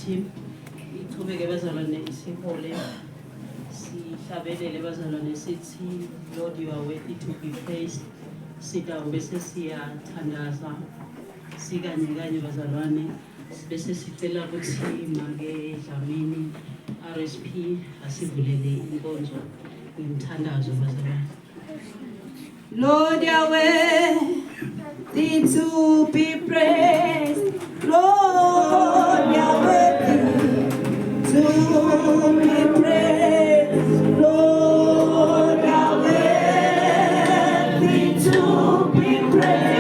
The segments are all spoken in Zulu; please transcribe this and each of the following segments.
team ichubeke bazalwane isihole sihlabelele bazalwane sithi Lord you are worthy to be praised. Sidawu bese siyathandaza sikanye bazalwane bese sicela ukuthi make Dlamini RSP asivulele inkonzo ngimthandazo bazalwane. Lord, you are worthy to be praised. Lord, you are worthy to be praised. Lord, you are worthy to be praised.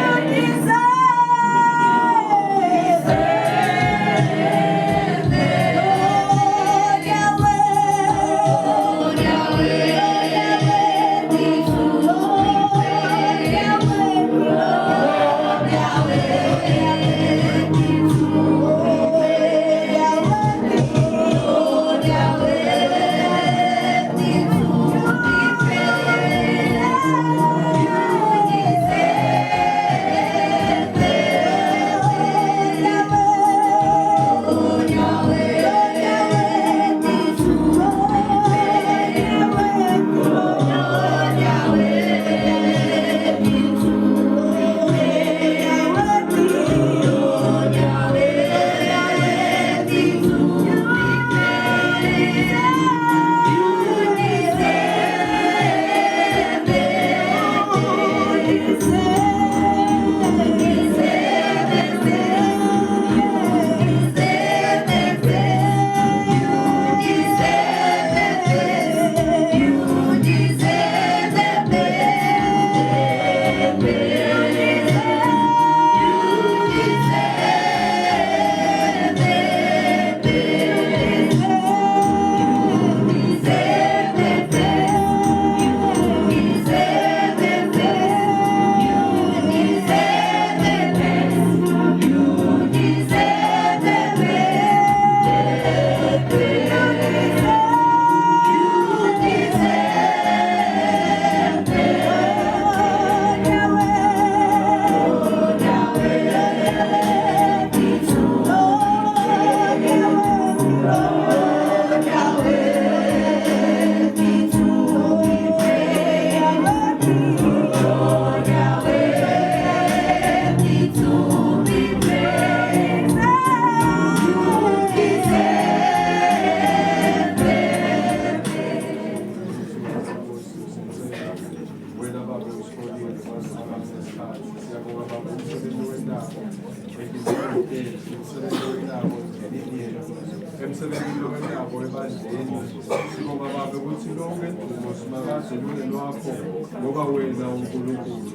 Ngoba wena uNkulunkulu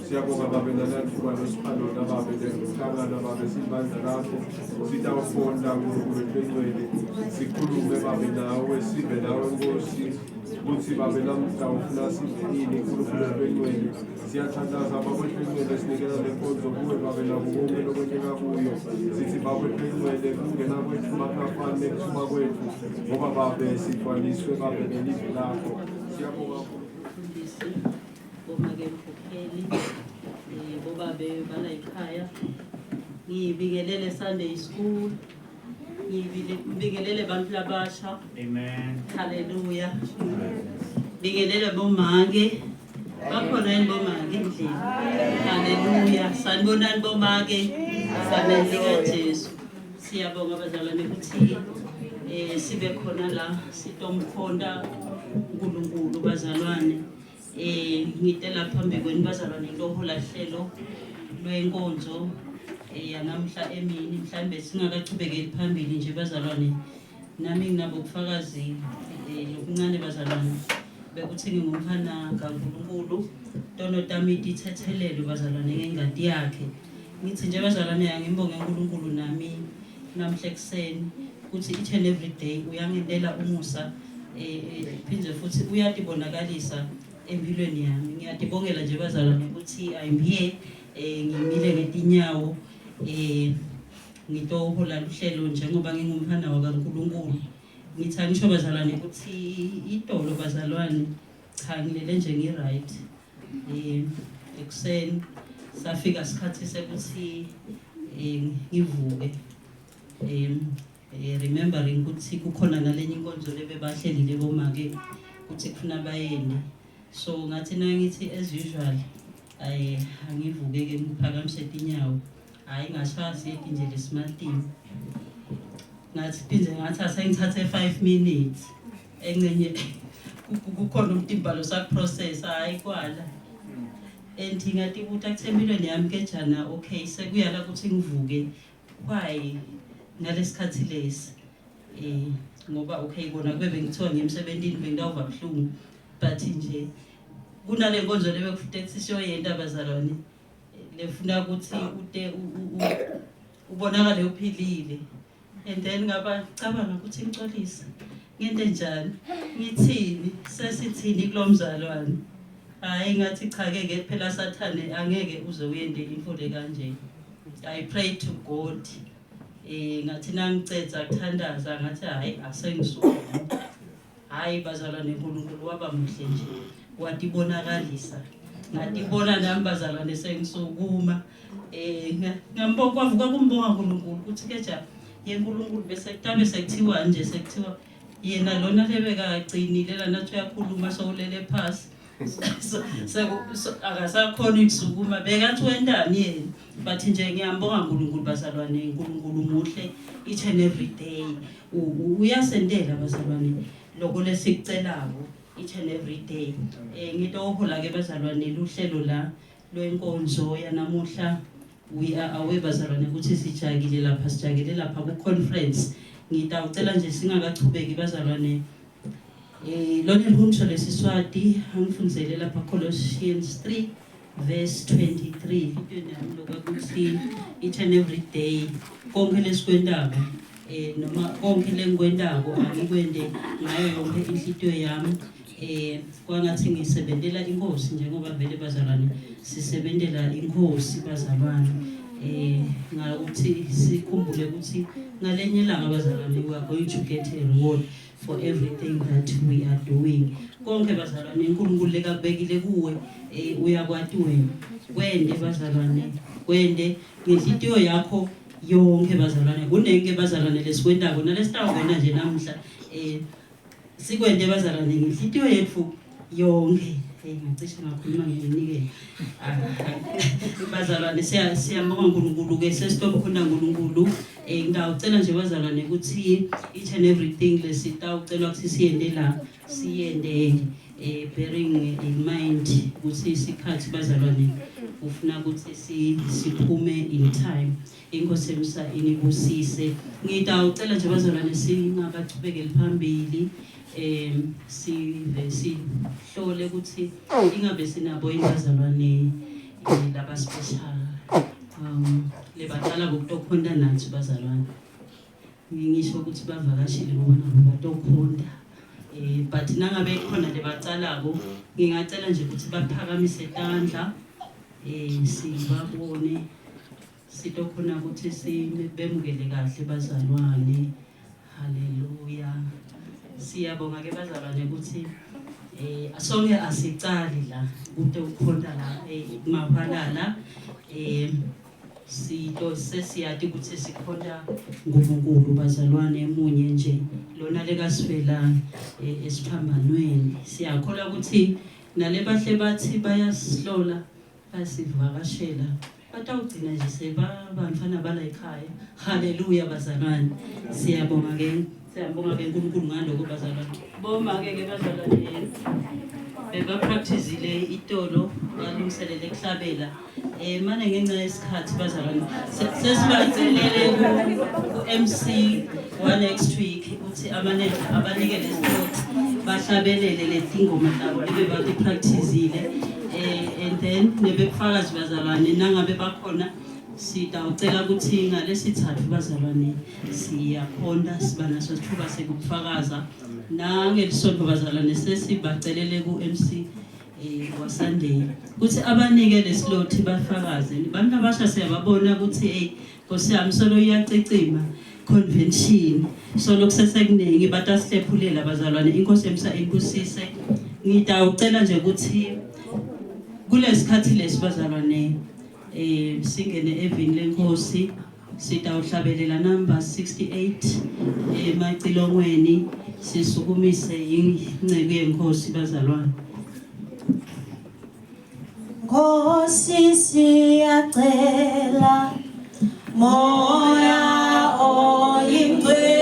siyabonga babe nalathuba losiphalo nababe lenhlangano babe sibandla lakho sitawufonda uNkulunkulu engcwele sikhulume babe nawe sibe nawe Nkosi ukuthi babe namhla ufuna sibe yini uNkulunkulu engcwele siyathandaza bakwethu engcwele sinikela lenkonzo kuwe babe nabo bonke lokwenzeka kuyo sithi bakwethu engcwele kungena kwethu makafane kuthuma kwethu ngoba babe sithwaliswe babe nelizwi lakho siyabonga Bomake mkhokheli bobabe bala ekhaya ngibikelele Sunday school ngibikelele abantu labasha amen haleluya bikelele bomake bakhona yini bomake endlini haleluya sanibonani bomake sanelika Jesu siyabonga bazalwane ukuthi sibe khona la sitomkhonda uNkulunkulu bazalwane ngitela phambi kwenu bazalwane lohola hlelo lwenkonzo yanamhla emini mhlambe singakachubekeli phambili nje bazalwane nami nginabo ubufakazi lokuncane bazalwane bekuthi ngingumfana kaNkulunkulu Tono Tamiti ithethelelo bazalwane ngengadi yakhe ngithi nje bazalwane yangimbonge uNkulunkulu nami namhla ekseni ukuthi each and every day uyangindela umusa phindze futhi uyatibonakalisa empilweni yami ngiyadibongela nje bazalwane ukuthi I'm here ngimile ngetinyawo ngitohola luhlelo njengoba ngingumfana wakaNkulunkulu ngithi angisho bazalwane ukuthi idolo bazalwane cha ngilele nje ngiright ekseni safika isikhathi sekuthi ngivuke remembering ukuthi kukhona nalenye inkonzo lebebahlelile bomake ukuthi kufuna bayeni. So ngathi nangithi as usual angivuke ke ngiphakamise inyawo. Hayi ngashasi nje leSmartini. Ngathi phinde ngathi asengithathe 5 minutes. Encenye kukhona umtimbalo sakuprocess hayi kwala. And ngathi ukuthi akuthembelweni yami ke jana okay sekuyala ukuthi ngivuke. Why ngalesikhathi lesi ngoba okay kona kube bengithiwa ngiyemsebenzini bengidawuva buhlungu but nje kunale nkonzo lebekufuthi sisiyoyenda abazalwane lefuna ukuthi ude ubonakale uphilile and then ngaba cabanga ukuthi ngixolisa ngente njani ngithini sesithini kulomzalwane hayi ngathi cha ke phela sathane angeke uze uyende info le kanje. I pray to God ngathi nangicetha kuthandaza ngathi hayi asengisukuma hayi bazalwane uNkulunkulu waba muhle nje watibonakalisa ngatibona nami bazalwane sengisukuma ngambona kwavuka kumbonga uNkulunkulu ukuthi ke ja yeNkulunkulu bese kutabe sekuthiwa nje sekuthiwa yena lona lebekagcinile la nathi uyakhuluma sowulele phansi so akasakhona ukusukuma bekathi wendani yena but nje ngiyambonga uNkulunkulu bazalwane uNkulunkulu muhle each and every day uyasendela bazalwane lokho lesikucelako each and every day ngitohola ke bazalwane luhlelo la lwenkonzo yanamuhla we are aware bazalwane ukuthi sijagile lapha ku conference ngitawucela nje singakachubeki bazalwane lona lihumsho lesiswati angifundisele lapha Colossians 3 verse 23 lokuthi each and every day konke lesikwendaba noma konke lengikwendako angikwende ngayo yonke inhlitiyo yami kwangathi ngisebenzela inkosi njengoba vele bazalwane sisebenzela inkosi bazalwane ngakuthi sikhumbule ukuthi ngalenye ilanga bazalwane we are going to get a reward for everything that we are doing. Konke bazalwane uNkulunkulu lekabekile kuwe uyakwati wena wende bazalwane wende ngenhlitiyo yakho yonke bazalwane kunenge bazalwane lesikwendako nalesitawubona nje namhla sikwende bazalwane ngenhlitiyo yethu yonke ngacishe ngakhuluma ngeninike bazalwane siyambonga uNkulunkulu ke sesitop khona uNkulunkulu ngidawucela nje bazalwane ukuthi each and everything lesitawucelwa ukuthi siyende bearing in mind ukuthi isikhathi bazalwane ufuna ukuthi siphume in time inkosi emsa inibusise ngidawucela nje bazalwane singabachubekeli phambili sihlole ukuthi ingabe sinabo ingazalwane laba special lebadala bokutokhonda nathi bazalwane ngisho ukuthi bavakashile ngoba nabo batokhonda but nangabe khona lebacalako ngingacela nje ukuthi baphakamise tandla sibabone sitokhona ukuthi sibemukele kahle bazalwane haleluya. Siyabonga ke bazalwane ukuthi asonke asicali la kude ukhonda la kumaphalala sito sesiyati ukuthi sikhonda nguNkulunkulu bazalwane emunye nje lona lekasifela esiphambanweni siyakholwa ukuthi nale bahle bathi bayasihlola basivakashela batawugcina nje sebabantwana bala ekhaya haleluya bazalwane siyabonga ke uNkulunkulu ngaloko bazalwane boma ke bazalwane beba practiceile itolo balungiselele kuhlabela manje ngenxa yesikhathi bazalwane sesibacelele ku MC wa next week uthi amaneja abanikele sport bahlabelele letingoma zabo libe bathi practiceile and then nebefakazi bazalwane nangabe bakhona sitawucela ukuthi ngalesithathu bazalwane siyakhonda siba naso isithuba sekufakaza nangelisonto bazalwane sesibacelele ku MC wa Sunday ukuthi abanike leslot bafakaze abantu abasha siyababona ukuthi Nkosi yami solo iyacicima convention solo kusesekuningi batasihlephulela bazalwane inkosi emsa ikusise ngidawucela nje ukuthi kulesikhathi lesibazalwane singene evini lenkosi sitawuhlabelela number 68 emacilongweni sisukumise ingcebo yenkosi bazalwane. Nkosi siyacela moya oyingcwele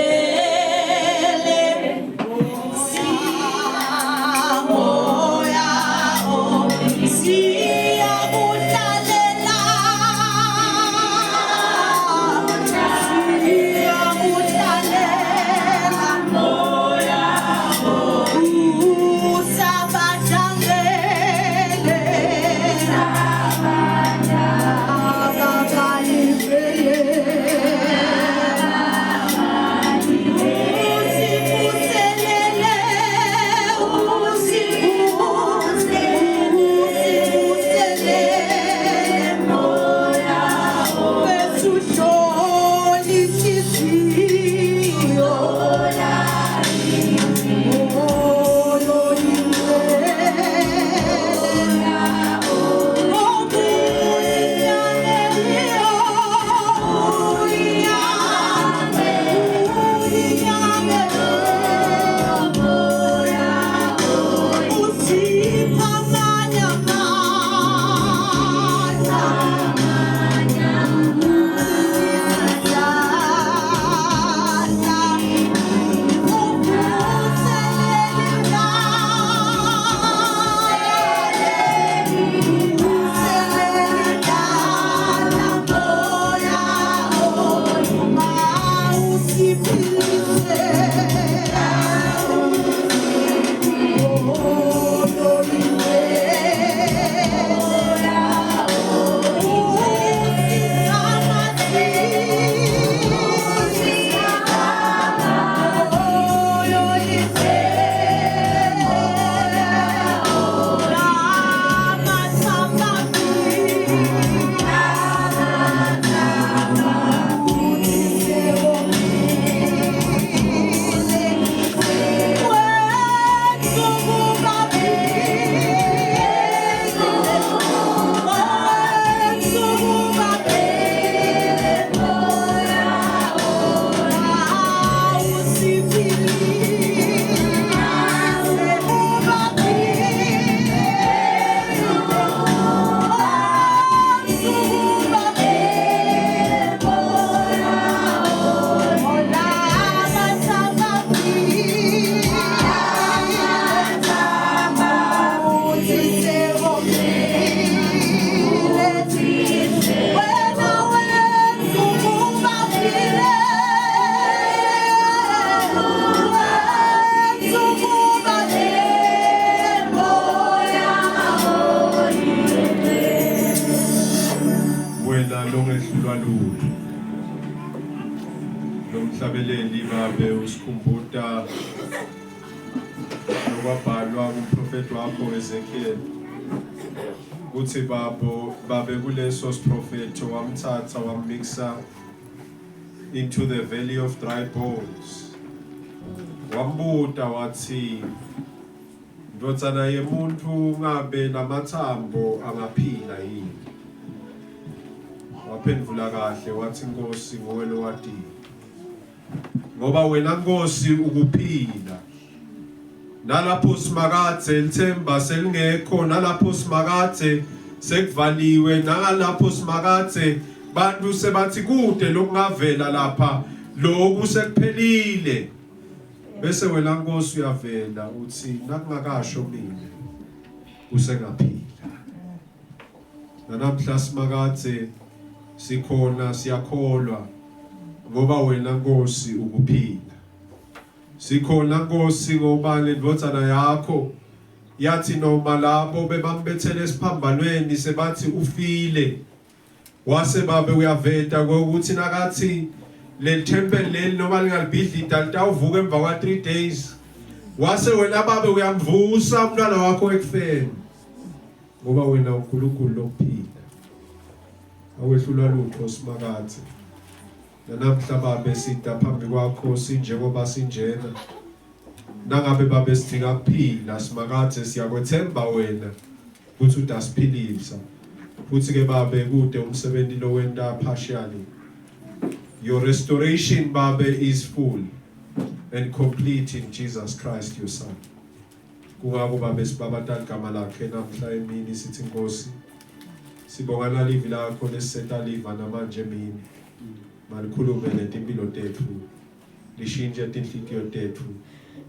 Nomhlabeleli babe usikhumbuta nokwabhalwa kumprofeti wakho Ezekiel uthi babe kuleso siprofethi wamthatha wammixa into the valley of dry bones wambuta wathi ndotsana yemuntu ngabe namathambo angaphila yini waphendula kahle wathi Nkosi nguwe lo wati ngoba wena Nkosi ukuphila nalapho simakathe lithemba selingekho nalapho simakathe sekuvaliwe nalapho simakathe bantu sebathi kude lokungavela lapha lokhu sekuphelile bese wena Nkosi uyavela uthi nakungakasho mina usengaphila namhla simakathe sikhona siyakholwa ngoba wena Nkosi ukuphila sikhona Nkosi ngoba lendvodzana yakho yathi noma labo bebambethele esiphambanweni sebathi ufile wase babe uyaveta ukuthi nakathi le temple leli noma lingalibhidlida litawuvuka emva kwa 3 days wase wena babe uyamvusa umntwana wakho ekufeni ngoba wena uNkulunkulu lokuphila awehlula lutho simakathe namhla babe sida phambi kwakho sinjengoba sinjena nangabe babe sidinga kuphila simakathe siyakwethemba wena ukuthi udasiphilisa futhi ke babe kude umsebenzi lo wenta partially Your restoration, Baba, is full and complete in Jesus Christ, your Son. Kungako Baba sibabata igama lakhe namhla emini sithi Nkosi sibonga nalivi lakho lesetha liva namanje emini malikhulume letimpilo tethu lishintshe tinhliziyo tethu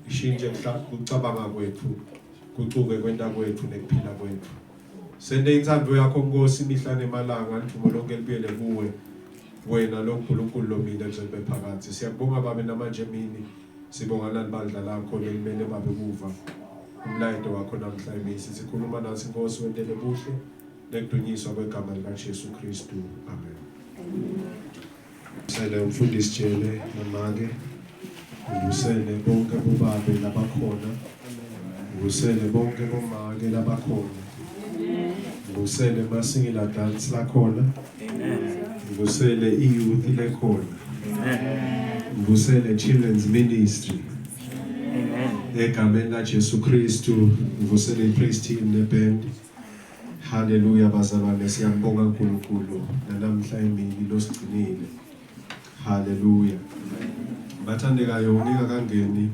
lishintshe ukucabanga kwethu kucuke kwenta kwethu nekuphila kwethu. Sende inthando yakho Nkosi imihla nemalanga lithumo lonke libuyele kuwe wena lo nkulunkulu lomile kuzelwe phakathi. Siyakubonga Baba namanje emini sibonga nalibandla lakho lelimele Baba kuva umlayito wakho namhla emini sikhuluma nathi Nkosi wentele buhle nekudunyiswa kwegama likaJesu Kristu. Amen. Sele umfundisi Jele namake usele bonke bobabe labakhona usele bonke bomake labakhona usele masingila dance lakhona usele iyouth lekhona usele children's ministry egameni laJesu Kristu usele praise team neband. Hallelujah bazalwane siyambonga uNkulunkulu namhla emini losigcinile. Hallelujah. Bathandekayo ngingakangeni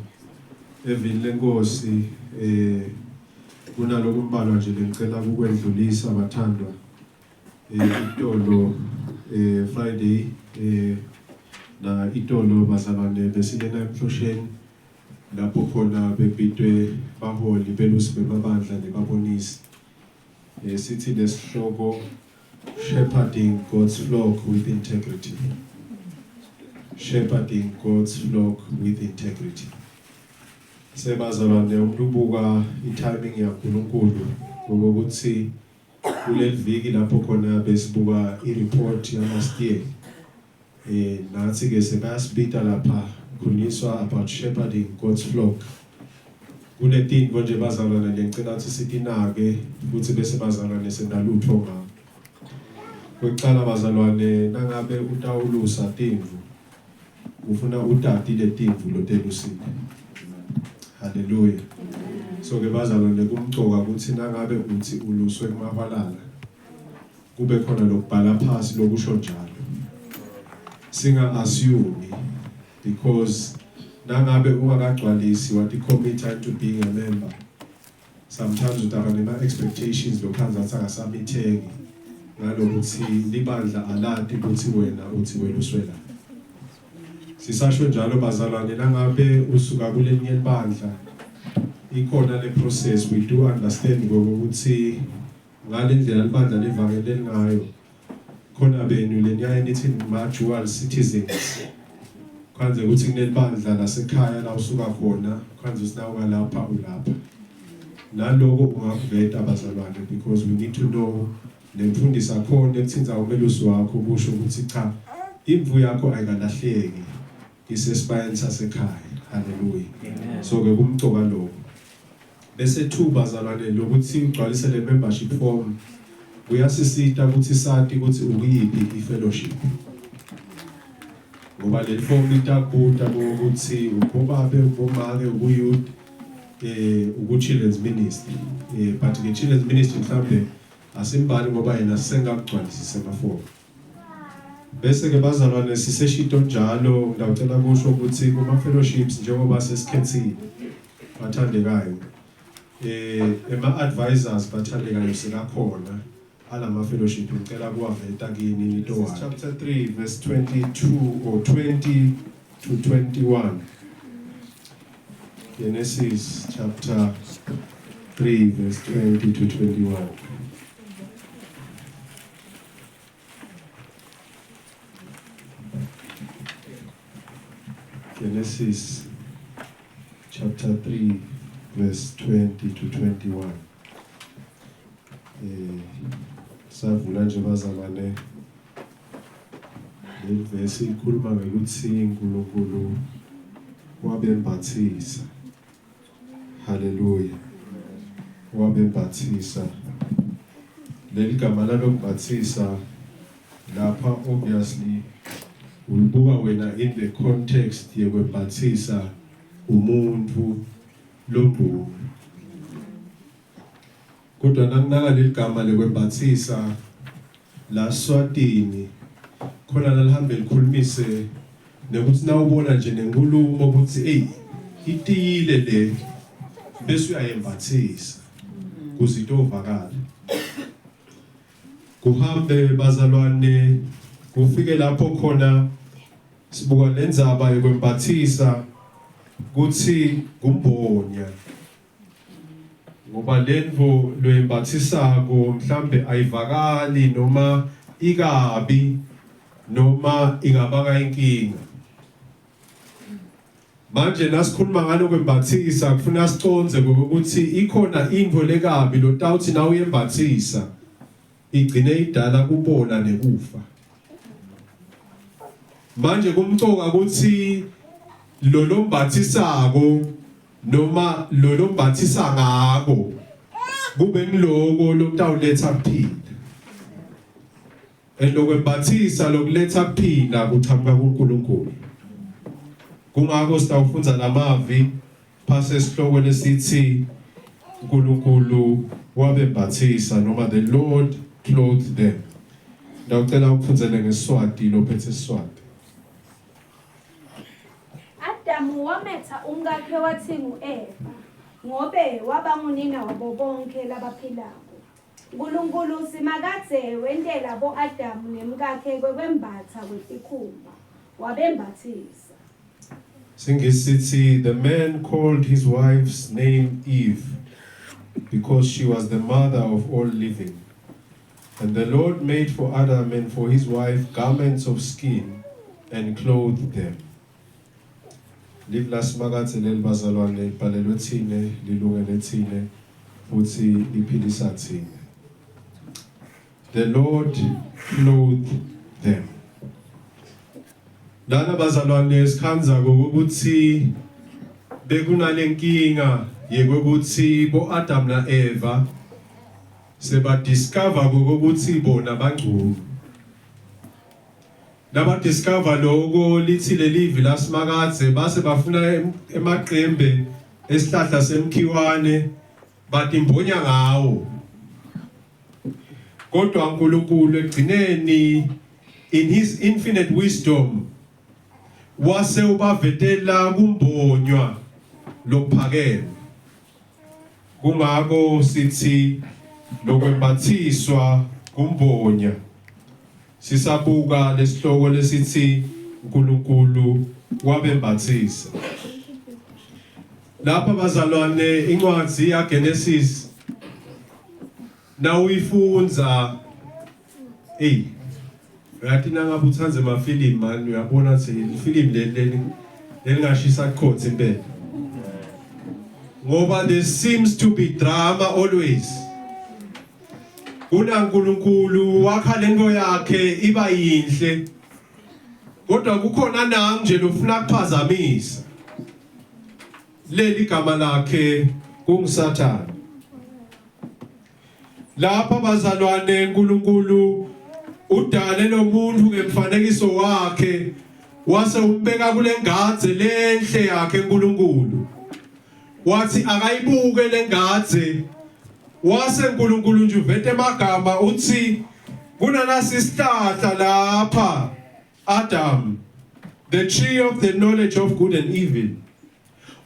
evini lenkosi kunaloko umbalwa nje ngicela ukwendlulisa bathandwa itolo Friday na itolo bazalwane besilena emhlosheni lapho khona bebitwe baholi belusi bemabandla nebabonisi sithi lesihloko shepherding God's flock with integrity. Shepherding God's flock with integrity. Sebazalwane umlubuka itiming yaNkulunkulu ngokuthi kuleli viki lapho khona besibuka ireport yalast year nathi ke sebasibita lapha kuniswa about shepherding God's flock. Kunetinto nje bazalwane ngicela ukuthi sitinake futhi bese bazalwane senalutho ngakho. Kwecala bazalwane nangabe utawulusa timvu ufuna utati letimvu lotelusile. Hallelujah. So ke bazalwane kumcoka ukuthi nangabe uthi uluswe kumahwalala kube khona lokubhala phansi lokusho njalo. Singa assume because nangabe ungakagcwalisi wathi committed to being a member, sometimes utaba nema expectations lokhanza asangasamitheki ngalokuthi libandla alati ukuthi wena uthi weluswela. Sisasho njalo bazalwane nangabe usuka kulelinye libandla ikhona le process we do understand ukuthi ngalendlela libandla livangele ngayo khona benu leniya nithi ma-dual citizens. Kwanze ukuthi kunelibandla lasekhaya la usuka khona kwanze usinawo lapha ulapha naloko ungakuveta abazalwane because we need to know lemfundisi akhona ekuthinza umelusi wakho kusho ukuthi cha imvu yakho ayikalahleki isesibayeni sasekhaya. Hallelujah. So ke kumcoka lokho bese thuba bazalwane lokuthi ugcwalise le membership form uyasisita ukuthi sathi ukuthi ukuyiphi ifellowship ngoba le form itakuta ukuthi ubobabe ubomake ubuyouth uku-children's ministry but ke children's ministry mhlambe asimbali ngoba yena sengakugcwalisise ama-form bese ke bazalwane siseshito njalo ngicela kusho ukuthi kuma-fellowships njengoba sesikhethile bathandekayo ema-advisors bathandekayo sikakhona alama fellowship ngicela kuwaveta kini into 1 chapter 3 verse 22 or 20 to 21. Genesis chapter 3 verse 20 to 21. Genesis chapter 3 verse 20 to 21. Savula nje bazalwane le verse ikhuluma ngokuthi uNkulunkulu wabembathisa. Hallelujah. Wabembathisa. Leli gama lokubhathisa lapha obviously ulibuka wena in the context yekubhathisa umuntu lobu. Kodwa nakunaka leli gama lekwembathisa la Swatini khona lalihambe likhulumise nekuthi nawubona nje nenkulumo ukuthi hey itile le bese uyayembathisa kuzinto ovakala kuhambe bazalwane kufike lapho khona sibuka lenzaba yokwembathisa kuthi kumbonya ngoba lento loyembathisako mhlambe ayivakali noma ikabi noma ingabanga inkinga manje nasikhuluma ngalo kwembathisa kufuna siconze ukuthi ikhona into lekabi lo tawuthi na uyembathisa igcine idala kubona nekufa manje kumcoka ukuthi lo lombathisako noma lo lombathisa ngako kube ngiloko lokutawuletha kuphila elokwembathisa lokuletha kuphila kuqhamuka kuNkulunkulu kungako sitawufunza lamavi phase sihloko lesithi uNkulunkulu wabembathisa noma the Lord clothed them ndawucela ukufunzele ngeSiswati lophethe iSiswati Adamu wametha umkakhe wathi ngu-Eva ngobe waba ngunina wabo bonke labaphilayo. uNkulunkulu simakadze wentela bo-Adamu nemkakhe kwembatha kwesikhumba wabembathisa. Singisithi the man called his wife's name Eve because she was the mother of all living. And the Lord made for Adam and for his wife garments of skin and clothed them. Live last magazi lelibazalwane libhalelwe thine lilungele thine futhi liphilisa thine. The Lord clothed them. Lana bazalwane sikhanza ukuthi bekunalenkinga yekuthi bo Adam na Eva seba discover ukuthi bona bangcono. Laba discover lokho lithi lelivi lasimakadze base bafuna emaqembe esihlahla semkhiwane bathi imbonya ngawo. Kodwa uNkulunkulu egcineni in his infinite wisdom wase ubavetela kumbonywa lokuphakeme. Kungako sithi lokwembathiswa kumbonya. Sisabuka lesihloko lesithi uNkulunkulu wabembathisa. Lapha bazalwane incwadi yaGenesis na uyifunza Rathi nangabe uthanze amafilimu manje uyabona ukuthi ifilimu leli lengashisa khotsi impela. Ngoba there seems to be drama always. uNkulunkulu wakha lento yakhe iba yinhle. Kodwa kukhona nanje lofuna ukuphazamisa. Leli igama lakhe kunguSathane. Lapha bazalwane uNkulunkulu udale lo muntu ngemfanekiso wakhe wase umbeka kule ngadze lenhle yakhe uNkulunkulu. Wathi akayibuke le ngadze wase uNkulunkulu nje uvete emagama uthi kunalasi isihlahla lapha Adam the tree of the knowledge of good and evil.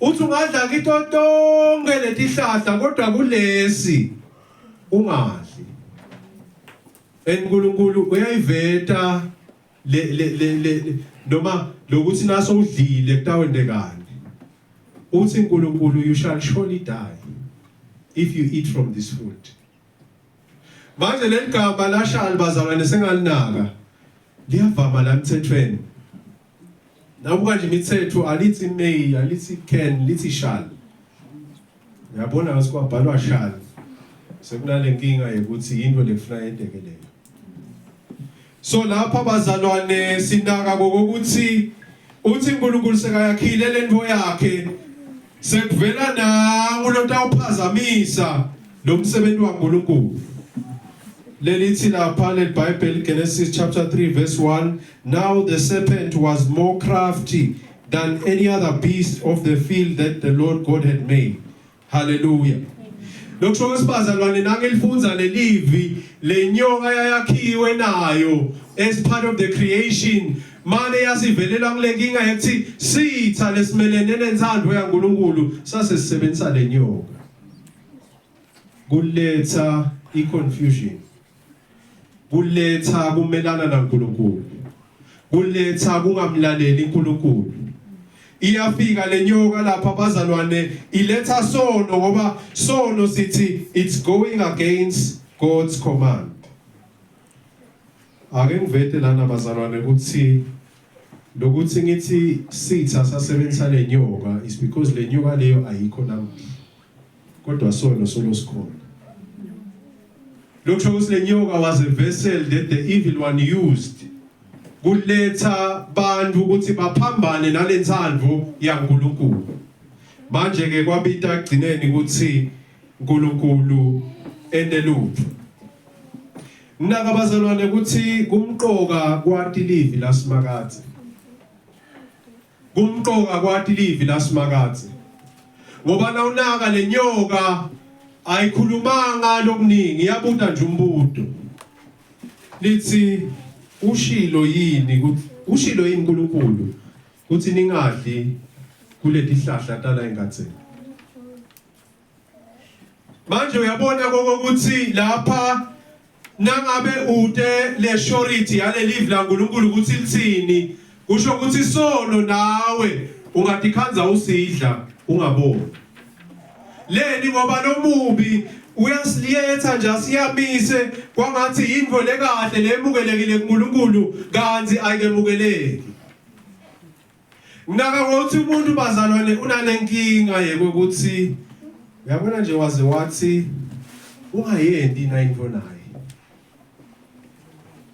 Uthi ungadla kito tonke letihlahla kodwa kulesi ungadli. uNkulunkulu uyayiveta le noma lokuthi naso udlile kutawendekani. Uthi uNkulunkulu you shall surely die if you eat from this food. Manje leligama lashali bazalwane sengalinaka liyavama la emthethweni. Nabuka nje imithetho alithi may alithi can lithi shall. Uyabona ngathi kwabhalwa shall. Sekunalenkinga ukuthi into lekufuna yendekeleyo. So lapha bazalwane sinaka kokuthi uthi uNkulunkulu sekayakhile lento yakhe sekuvela nangu lotawuphazamisa lo msebenzi waNkulunkulu. Lelithi lapha leBhayibheli Genesis chapter 3 verse 1 now the serpent was more crafty than any other beast of the field that the Lord God had made. Hallelujah. Lokusho kwesibazalwane nangelifunza lelivi lenyoka yayakhiwe nayo as part of the creation mane yasivelela kulenkinga ethi sitha lesimelene nenzando yaNkulunkulu sase sisebenzisa lenyoka kuletha iconfusion kuletha kumelana naNkulunkulu kuletha kungamlaleli uNkulunkulu iyafika lenyoka lapha bazalwane iletha sono ngoba sono sithi it's going against God's command ake ngivete lana bazalwane ukuthi lokuthi ngithi sitha sasebenzisa lenyoka is because lenyoka leyo ayikho namuhla kodwa sono solo sikhona lokho ukuthi lenyoka was a vessel that the evil one used kuletha bantu ukuthi baphambane nalenzandvo yaNkulunkulu manje ke kwabita agcineni ukuthi uNkulunkulu endeluphi Naka bazalwane ukuthi kumqoka kwathi livi laSimakathe kumqoka kwathi livi laSimakathe ngoba na unaka lenyoka ayikhulumanga lokuningi yabuta nje umbuto lithi ushilo yini uNkulunkulu ukuthi ningadli kuleti hlahla tala engatheni manje uyabona ukuthi lapha nangabe ude le surety yale live la uNkulunkulu ukuthi lithini kusho ukuthi sono nawe ungatikhanza usidla ungaboni leni ngoba nomubi uyasiletha nje siyamise kwangathi indvo lekahle lemukelekile kuNkulunkulu kanti ayikemukeleki Naka ngothi umuntu bazalwane unanenkinga yekokuthi uyabona nje waze wathi ungayendi into naye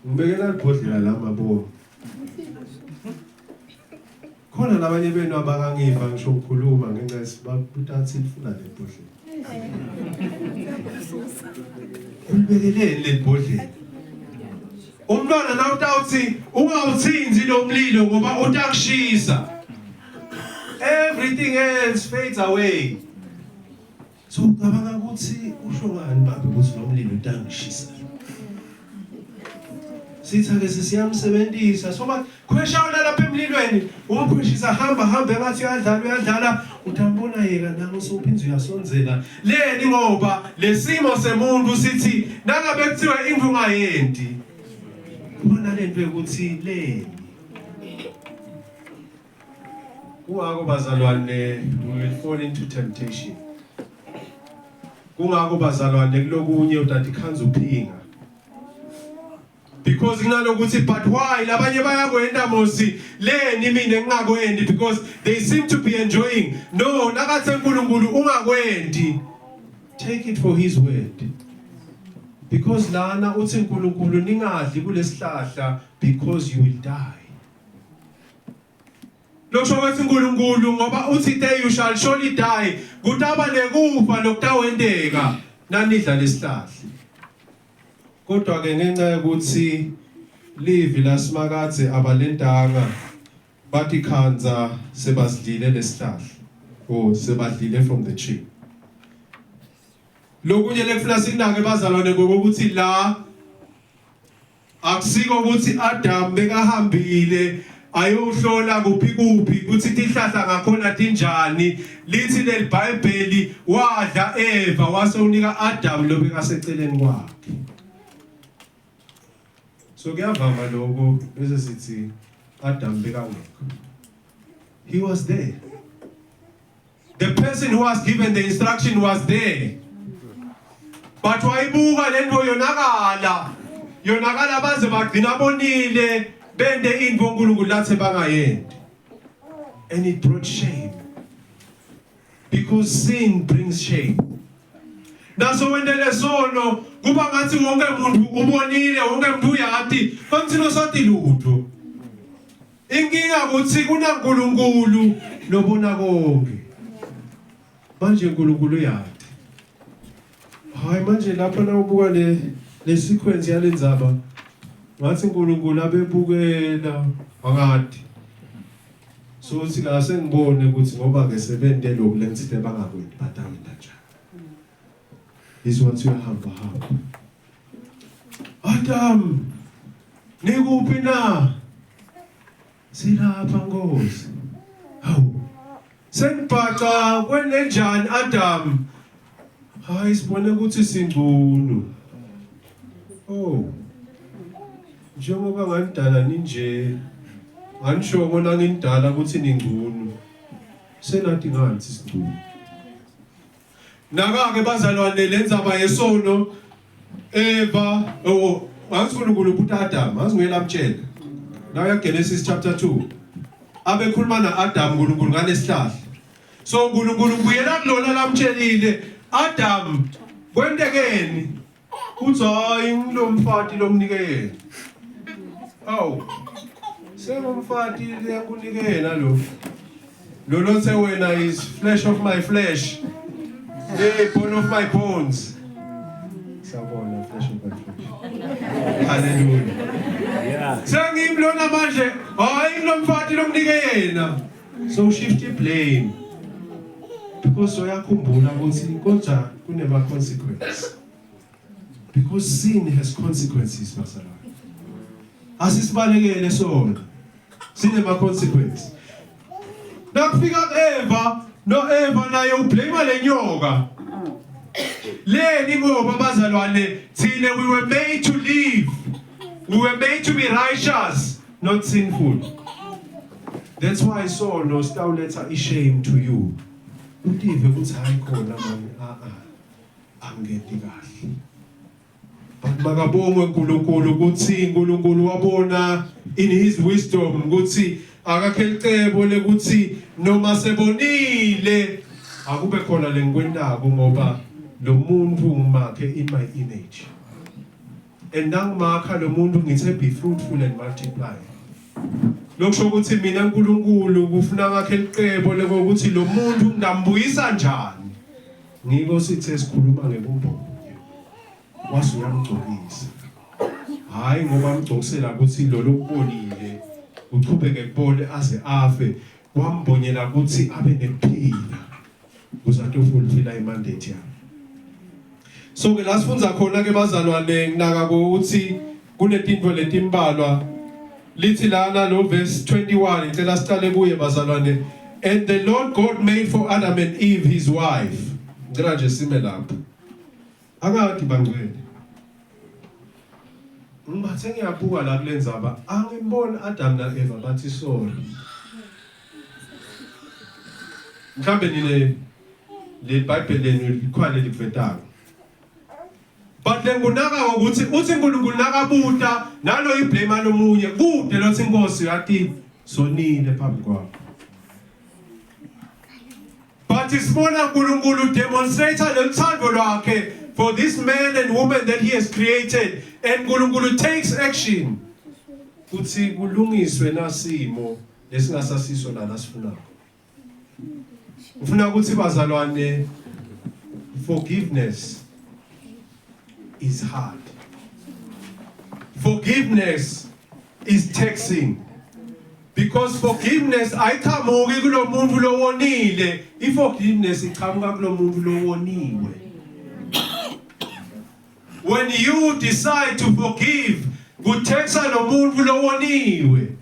ngibekela libhodlela la mabo khona labanye benu abakangiva ngisho ukukhuluma ngenxa yesibabutathi lifuna lebhodlela ulibekelele lebhodlela umntwana na utawuthi ungawuthinzi lo mlilo ngoba utakushisa everything else fades away so cabanga ukuthi usho ngani babe ukuthi lo mlilo utangishisa sitha-ke siyamsebenzisa soba khweshawula lapha emlilweni umkhweshisa hamba engathi uyadlala utambona yeka nango sowuphinze uyasonzela leni ngoba lesimo semuntu sithi nangabe kuthiwa indlu ungayendi kubona lento ukuthi leni kungako bazalwane we will fall into temptation kungako bazalwane kulokunye utati khanza uphinga because kunalokuthi but why labanye bayakwenda mosi leni mina ngingakwendi because they seem to be enjoying no nakathi uNkulunkulu ungakwendi take it for his word because lana uthi uNkulunkulu ningadli kulesihlahla because you will die lokho kwethi uNkulunkulu ngoba uthi day you shall surely die kutaba nekufa lokutawendeka nanidla lesihlahla kodwa ke ngenxa yokuthi livi laSimakathe abalentanga bathi khanza sebasidlile lesihlahla sebadlile from the tree lokunye lekufuna sikunake bazalwane ngokuthi la akusiko ukuthi Adam bekahambile ayohlola kuphi ukuthi tihlahla ngakhona tinjani lithi leBhayibheli wadla Eva wasewunika Adam lo bekaseceleni kwakhe so kuyavama lokho bese sithi Adam bekangekho he was there the person who was given the instruction was there but wayibuka lento yonakala baze bagcina bonile bende indvo uNkulunkulu lathe bangayendi and it brought shame because sin brings shame naso wendele sono kuba ngathi wonke umuntu ubonile wonke umuntu uyati fantsino sathi lutho inkinga ukuthi kunaNkulunkulu nobona konke manje uNkulunkulu uyati hayi manje lapha na ubuka le sequence yalendzaba ngathi uNkulunkulu abebukela angadi so uthi kase ngibone ukuthi ngoba ke sebente lokhu lengithile bangakwendi batamenda njani is what you hamba Adam Nikuphi na? Silapha Nkosi. Hawu. Sengibhaca kwenenjani Adam? Hayi sibone ukuthi singcono. Oh. Njengoba ngandala ninje. Nganisho ngona ngindala ukuthi ningcono. Senathi ngathi singcono. Naka-ke bazalwane lenzaba yesono Eva uNkulunkulu ubuthi Adam asingela mtshela la Genesis chapter 2 abekhuluma naAdam uNkulunkulu ngalesihlahla so uNkulunkulu kuyena kulona lamtshelile Adam kwentekeni uthi hayi ngilomfati lomnikeni awu sengumfati leyakunikena lo lothe wena is flesh of my flesh bone of my bones. Sabona flesh of my flesh. Hallelujah. Yeah. Sengimlona manje, hayi ngilomfati lomnike yena. So shift the blame. Because uyakhumbula ukuthi konja kunema consequences. Because sin has consequences, bazalwane. Asisibalekele sona. Sinema consequences. Nakufika Eva no Eva naye ublame lenyoka. Leni ngoba bazalwane thina we were made to live. We were made to be righteous, not sinful. That's why I saw no stawletha ishame to you. Utive ukuthi hayi khona manje angedi kahle. But makabongwe uNkulunkulu ukuthi uNkulunkulu wabona in his wisdom ukuthi akakhelicebo lekuthi noma sebonile akube khona lenkwendako ngoba lo muntu ngimakhe in my image and nangmakha lo muntu ngithe be fruitful and multiply lokusho ukuthi mina uNkulunkulu kufuna akakhelicebo lokuthi lo muntu ngambuyisa njani ngiko sithi esikhuluma ngebumbo wasu uyamgcokisa hayi ngoba amgcokisela ukuthi lo lokubonile uqhubeke kubone aze afe wambonyela ukuthi abe nephila uzathi ufulfilla imandate yakhe. So ke lasifunza khona ke bazalwane nginaka ukuthi kunetinto letimbalwa lithi lana lo verse 21 ngicela siqale kuye bazalwane and the Lord God made for Adam and Eve his wife. Ngicela nje sime lapho. Akade bangcwele. Ngibathe ngiyabuka la kulenzaba angibona Adam na Eva bathi sorry. Mhlambe le Bible lenu likhwale likuvetayo. But lengunaka ukuthi uthi uNkulunkulu nakabuta nalo iblame lomunye kude lothi inkosi yathi sonile phambi kwakho. But isibona uNkulunkulu demonstrate lothando lwakhe for this man and woman that he has created and uNkulunkulu takes action. Kuthi kulungiswe nasimo lesingasasiso la lasifunako. Ufuna ukuthi bazalwane forgiveness is hard. Forgiveness is taxing. Because forgiveness ayikhamuki kulo muntu lowonile. Forgiveness iqhamuka kulo muntu lowoniwe. When you decide to forgive, kutexa lo muntu lowoniwe.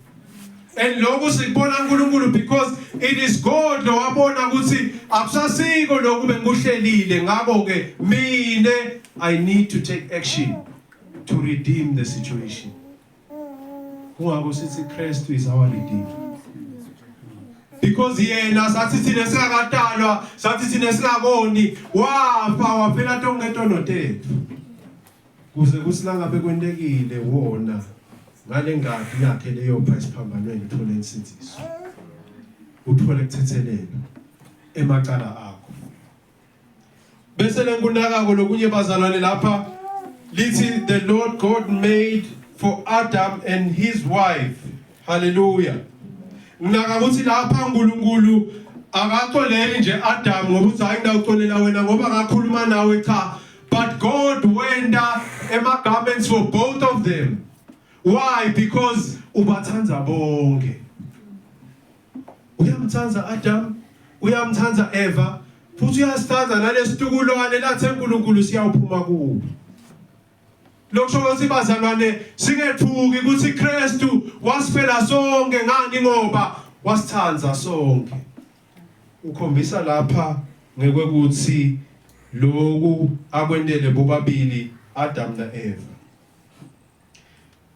And lokho sikubona uNkulunkulu because it is God lo wabona ukuthi akusasiko lokhu bengikuhlelile ngakho ke mine I need to take action to redeem the situation. Kungako sithi Christ is our redeemer. Because yena sathi thina singakatalwa sathi thina singaboni wafa waphela tongeto tethu. Kuze kusilanga bekwentekile wona ngale ngadi yakhe leyo price phambanweni uthole insinziso. Uthole kuthethelelo emacala akho. Bese lenkunakako lokunye bazalwane lapha lithi the Lord God made for Adam and his wife. Hallelujah. Nginaka ukuthi lapha uNkulunkulu akaxoleli nje Adam ngoba uthi hayi ngawuxolela wena ngoba ngakhuluma nawe cha. But God went ema garments for both of them. Why? Because ubathanza bonke. Uyamthanza Adam, uyamthanza Eva, futhi uyasithanza nalesitukulwane lathe uNkulunkulu siyawuphuma kubo. Lokusho ukuthi bazalwane singethuki ukuthi Kristu wasifela sonke ngani ngoba wasithanza sonke. Ukhombisa lapha ngekwekuthi lokhu akwendele bobabili Adam na Eva.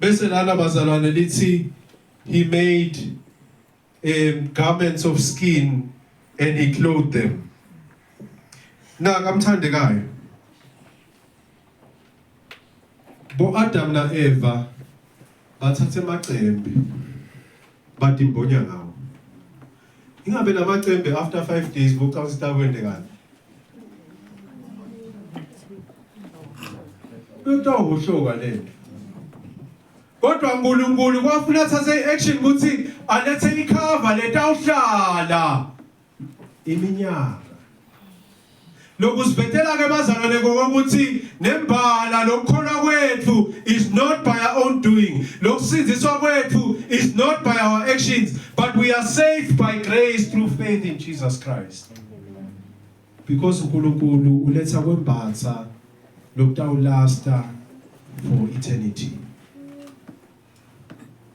Bese lana bazalwane lithi he made garments of skin and he clothed them. Na kamthandekayo. Bo Adam na Eva bathathe amacembe badimbonya ngawo. Ingabe lamacembe after 5 days bokuqasita kwendekani. Utawushoka lento. Kodwa uNkulunkulu kwafuna athathe action ukuthi alethe icover letawuhlala iminyaka. Lokusibethela ke bazalwane ngokuthi nembala lokukholwa kwethu is not by our own doing. Lokusindiswa kwethu is not by our actions, but we are saved by grace through faith in Jesus Christ. Because uNkulunkulu uletha kwembatha lokutawulasta for eternity.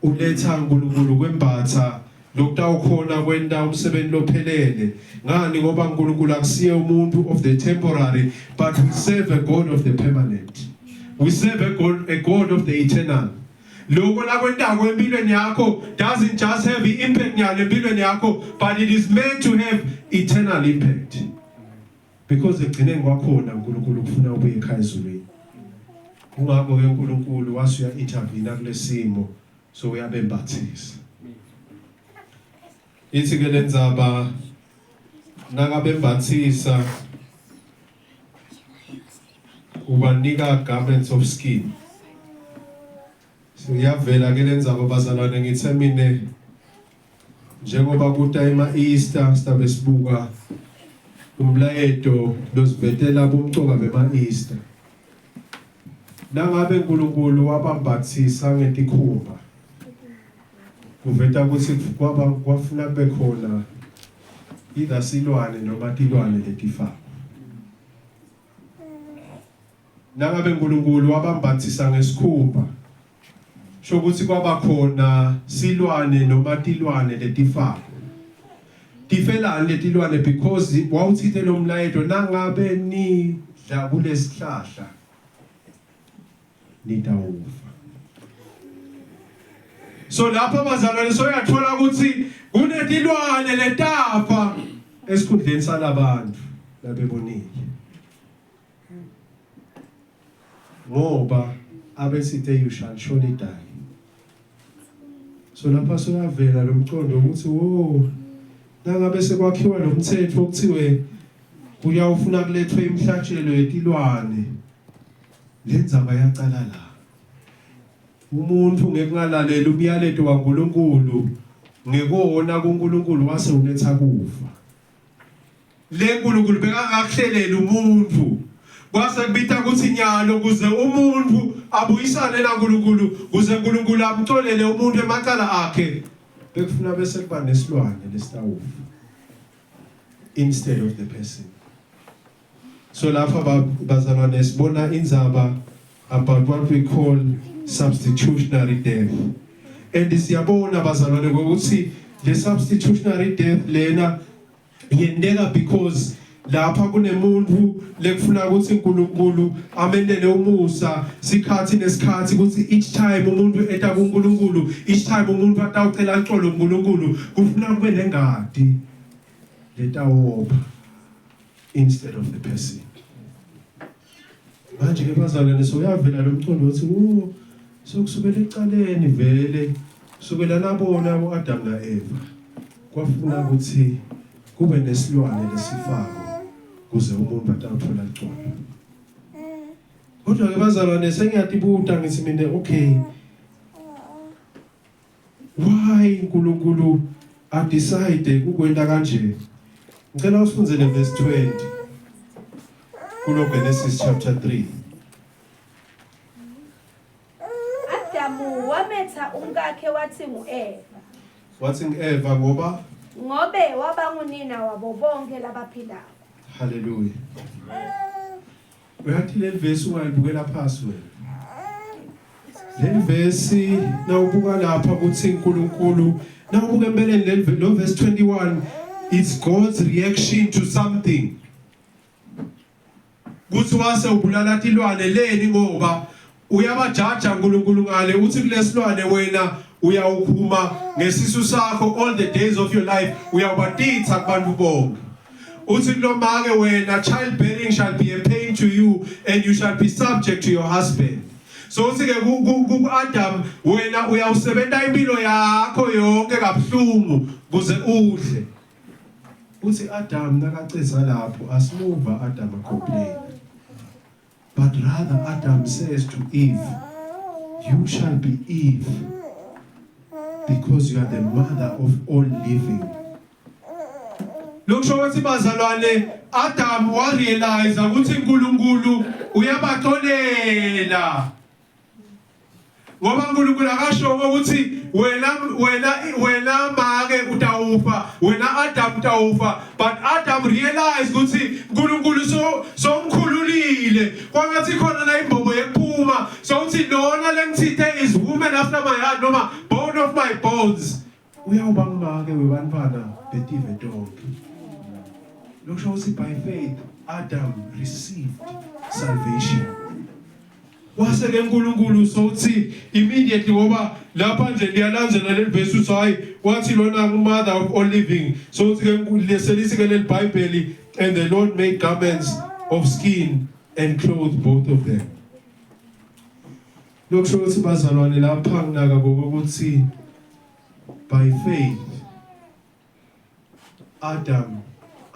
Uletha uNkulunkulu kwembatha lokutawukhona kwenda umsebenzi lophelele. Ngani ngoba uNkulunkulu akusiye umuntu of the temporary, but we serve a God of the permanent. We serve a God of the eternal. Lokho la kwendako empilweni yakho doesn't just have the impact nyalo empilweni yakho, but it is meant to have eternal impact. Because egcineni kwakhona uNkulunkulu ufuna ube ekhaya ezulwini. Kungakho ke uNkulunkulu wasuya intervene kulesimo so uyabembathisa. Ithi ke lenzaba nakabembathisa ubanika garments of skin. So yavela ke lenzaba bazalwane ngithe mine njengoba kutayima Easter sibe sibuka umlayeto lozibetela bomcoka bema Easter. Nangabe uNkulunkulu wabambathisa ngentikhumba. Kuveta ukuthi kwafuna bekhona either silwane noma tilwane letifako. Nangabe uNkulunkulu wabambathisa ngesikhumba. Sho ukuthi kwaba khona silwane noma tilwane letifako. Tifelane letilwane because wawuthithe lo mlayeto nangabe ni dla kulesihlahla nitawufa. So lapha bazalwane soyathola ukuthi kunetilwane letafa esikhundleni salabantu labebonile. Ngoba abesithe you shall surely die. So lapha soyavela lo mcondo ukuthi wo nangabe sekwakhiwa lo mthetho okuthiwe kuyawufuna kulethwe imhlatshelo yetilwane lenzaba yaqala la. Umuntu ngekungalalela umyalezo kaNkulunkulu ngekona kuNkulunkulu wase uletha kufa. Le nkulunkulu bekakuhlelela umuntu kwase kubitha ukuthi nyalo kuze umuntu abuyisane naNkulunkulu kuze uNkulunkulu amtholele umuntu emacala akhe bekufuna bese kuba nesilwane lesitawufa instead of the person. So lapha bazalwane sibona inzaba about what we call substitutionary death. And siyabona bazalwane ukuthi the substitutionary death lena yendeka because lapha kunemuntu lekufuna ukuthi uNkulunkulu amendele umusa sikhathi nesikhathi ukuthi each time umuntu eta kuNkulunkulu, each time umuntu atawucela uxolo kuNkulunkulu kufuna kube nengadi letawopha instead of the person. Manje ke bazalwane soyavela lo mcondo ukuthi sokusukela ecaleni vele kusukela nabona uAdam na Eva kwafuna ukuthi kube nesilwane lesifako kuze umuntu atawuthola uxolo. Kodwa ke bazalwane sengiyazibuza ngithi mina okay, why uNkulunkulu decide ukwenda kanje? Ngicela usifunzele verse 20 kulo Genesis chapter 3. Adamu wametha umkakhe wathi nguEva. Wathi nguEva ngobe waba ngunina wabo bonke labaphilayo. Hallelujah. Uyathi le verse ungayibukela phasi wena. le verse nawubuka lapha ukuthi uNkulunkulu nawubuka empeleni lo verse 21 it's God's reaction to something. Kuthi wase ubulala tilwane leni ngoba uyabajaja uNkulunkulu ngale uthi kulesilwane wena uyawuphuma ngesisu sakho all the days of your life uyawubatitha kubantu bonke. Uthi kulomake wena childbearing shall be a pain to you and you shall be subject to your husband. So uthi ke ku Adam wena uyawusebenta impilo yakho yonke kabuhlungu kuze udle. Uthi Adam nakaceza lapho asimuva Adam complain. But rather Adam says to Eve, you shall be Eve because you are the mother of all living. Lokusho ukuthi bazalwane Adam wa realize ukuthi uNkulunkulu uyabaxolela. Ngoba uNkulunkulu akasho ukuthi wena make utawufa, wena Adam utawufa, but Adam realize ukuthi uNkulunkulu so mkhululile. Kwangathi khona la imbobo yephuma, so uthi lona lengithithe is woman after my heart noma bone of my bones. Uyawuba ngimake webantwana betive tonke. Lokusho ukuthi by faith Adam received salvation. Wase ke uNkulunkulu sothi immediately ngoba lapha nje liyalandzela le verse uthi hayi wathi lona mother of all living. So uthi ke leselisi ke le Bible and the Lord made garments of skin and clothed both of them. Lokusho ukuthi bazalwane lapha nginaka ngokuthi by faith Adam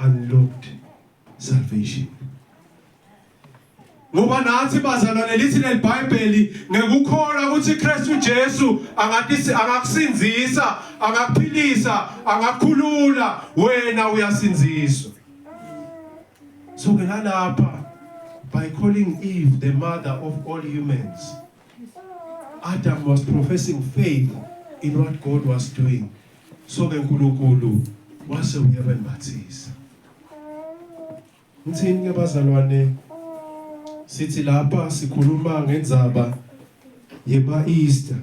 unlocked salvation. Ngoba nathi bazalwane lithi le Bible ngekukholwa ukuthi Kristu Jesu angakusinzisa, angakuphilisa, angakukhulula wena uyasinziswa. So ke lapha by calling Eve the mother of all humans, Adam was professing faith in what God was doing. So ke uNkulunkulu wase uyabembathisa. Ngithini ke bazalwane sithi lapha sikhuluma ngendzaba yema Easter.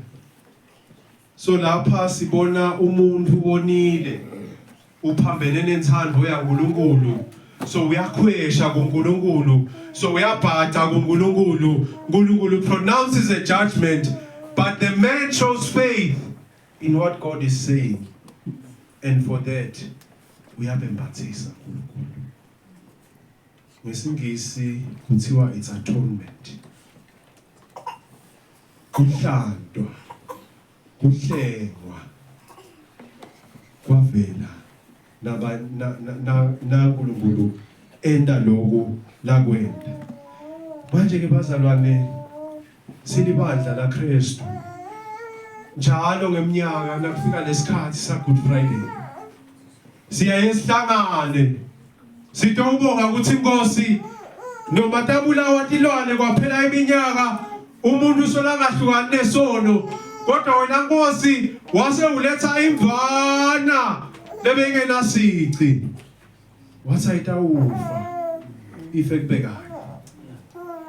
So lapha sibona umuntu wonile uphambene nenthando yaNkulunkulu. So uyakhwesha kuNkulunkulu. So uyabhata kuNkulunkulu. uNkulunkulu pronounces a judgment, but the man shows faith in what God is saying. And for that uyabembathisa. Ngesingisi kuthiwa it's atonement. Kuhlandwa, kuhlengwa, kwavela na uNkulunkulu enda lokho la kwenda. Manje ke bazalwane silibandla la Kristu. Njalo ngeminyaka nakufika lesikhathi sa Good Friday. Siyayesihlangane. Sitobonga ukuthi Inkosi noma tabulawa tilwane kwaphela iminyaka umuntu solangahluka nesono kodwa wena Nkosi wase uletha imvana lebengena sici wathi ayitawufa ife kubekani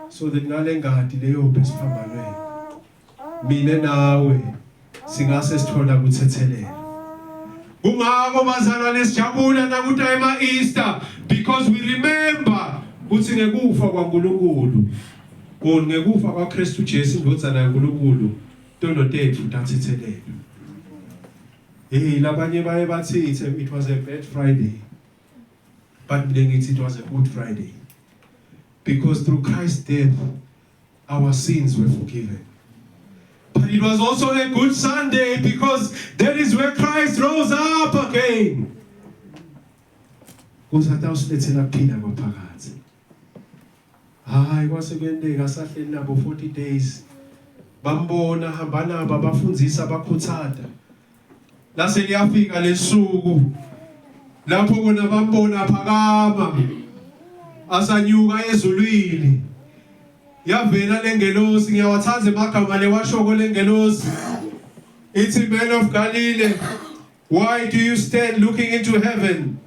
so that ngale ngadi leyo besiphambanweni mina nawe singase sithola kuthethelela. Kungako bazalwane sijabula nakuthi ema Easter because we remember ukuthi ngekufa kwaNkulunkulu ngekufa kwaKristu Jesu indodana yaNkulunkulu tono tethu tathethelela. Labanye baye bathi it was a bad Friday, but ngithi it was a good Friday because through Christ's death our sins were forgiven. But it was also a good Sunday because that is where Christ rose up again. Uzatha usilethela kuphila kwaphakathi. Hayi kwasekwendeka sahleli nabo 40 days. Bambona hamba nabo abafundzisa abakhuthada. Lase liyafika lesuku lapho bona bambona phakama asanyuka ezulwini. Yavela lengelosi ngiyawathatha emagama lewashoko lengelosi. Ithi man of Galilee, why do you stand looking into heaven?